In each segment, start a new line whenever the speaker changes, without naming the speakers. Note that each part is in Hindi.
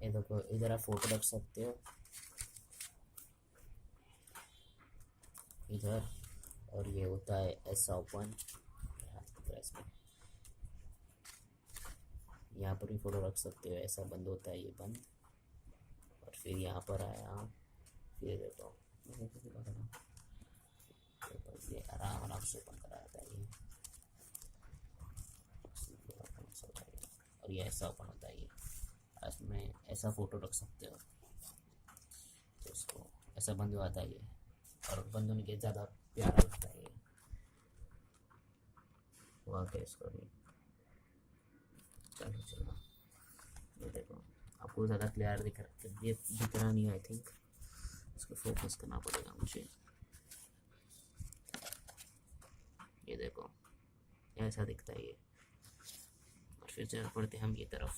ये देखो, इधर आप फोटो रख सकते हो इधर, और ये होता है ऐसा ओपन, प्रेस में यहाँ पर भी फोटो रख सकते हो, ऐसा बंद होता है ये बंद। और फिर यहाँ पर आया, फिर देखो ये आराम आराम से ओपन कराता है ये, और ये ऐसा ओपन होता है ये। इसमें ऐसा फ़ोटो रख सकते हो, तो इसको ऐसा बंद हो आता है ये, और बंद होने के ज़्यादा प्यारा लगता है ये। हुआ क्या इसको भी, चलो चलो, ये देखो आपको ज़्यादा क्लियर दिख रहा नहीं, आई थिंक इसको फोकस करना पड़ेगा मुझे। ये देखो ऐसा दिखता है ये। और फिर चल पड़ते हम ये तरफ,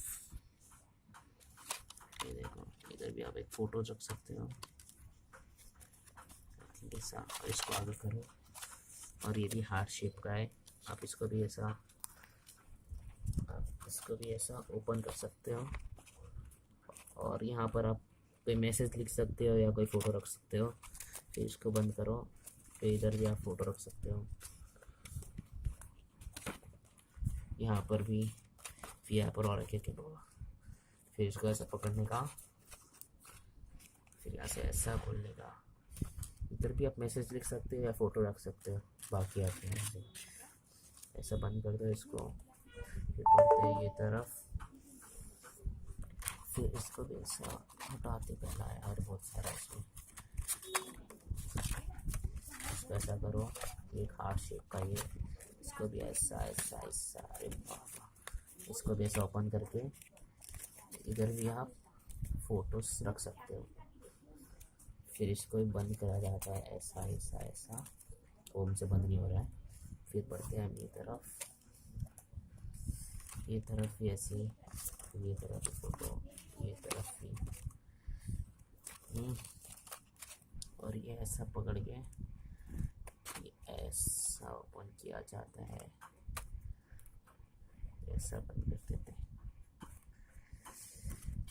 ये देखो इधर भी आप एक फ़ोटो रख सकते हो ऐसा, और इसको आगे करो, और ये भी हार्ट शेप का है, आप इसको भी ऐसा, आप इसको भी ऐसा ओपन कर सकते हो। और यहाँ पर आप कोई मैसेज लिख सकते हो या कोई फ़ोटो रख सकते हो। फिर इसको बंद करो, फिर इधर भी आप फ़ोटो रख सकते हो, यहाँ पर भी, फिर यहाँ पर और रखे के होगा। फिर इसको ऐसा पकड़ने का, फिर यहाँ से ऐसा खोलने का। इधर भी आप मैसेज लिख सकते हो या फ़ोटो रख सकते हो, बाकी आप यहाँ से ऐसा बंद कर दो इसको। फिर पढ़ते हैं ये तरफ, फिर इसको भी ऐसा हटाते, पहला यार बहुत सारा इसमें, इसको ऐसा करो, एक हार्ट शेप का ये, इसको भी ऐसा ऐसा ऐसा, अरे बाबा, इसको भी ऐसा ओपन करके इधर भी आप फोटोज रख सकते हो। फिर इसको बंद करा जाता है ऐसा ऐसा ऐसा, ओम से बंद नहीं हो रहा है। फिर पढ़ते हैं हम ये तरफ भी ऐसे, ये तरफ भी फोटो, ये तरफ भी, और ये ऐसा पकड़ के ये ऐसा ओपन किया जाता है, ऐसा बंद कर देते हैं,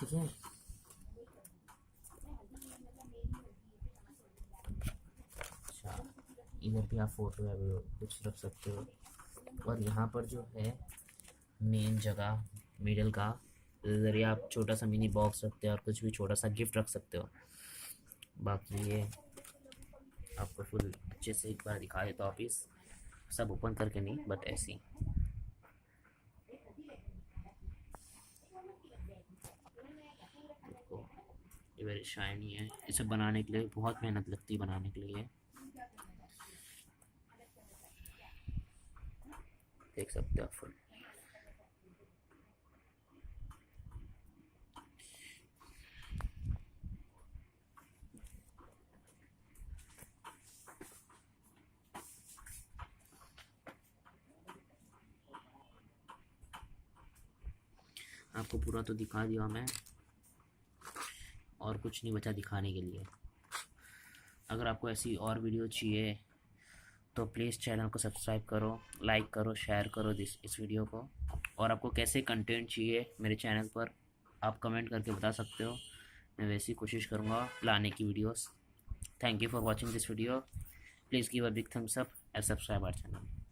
ठीक है। अच्छा, इधर भी आप फोटो या कुछ रख सकते हो। और यहाँ पर जो है मेन जगह मिडल का, इधर आप छोटा सा मिनी बॉक्स रखते हो और कुछ भी छोटा सा गिफ्ट रख सकते हो। बाकी ये आपको फुल अच्छे से एक बार दिखा देता हूँ ऑफिस, सब ओपन करके नहीं, बट ऐसे ही। ये वेरी शाइनी है, इसे बनाने के लिए बहुत मेहनत लगती है बनाने के लिए, देख सकते हो आप फुल। आपको पूरा तो दिखा दिया मैं, और कुछ नहीं बचा दिखाने के लिए। अगर आपको ऐसी और वीडियो चाहिए तो प्लीज़ चैनल को सब्सक्राइब करो, लाइक करो, शेयर करो इस वीडियो को। और आपको कैसे कंटेंट चाहिए मेरे चैनल पर आप कमेंट करके बता सकते हो, मैं वैसी कोशिश करूँगा लाने की videos. Thank you for watching this video, please give a big thumbs up and subscribe our channel.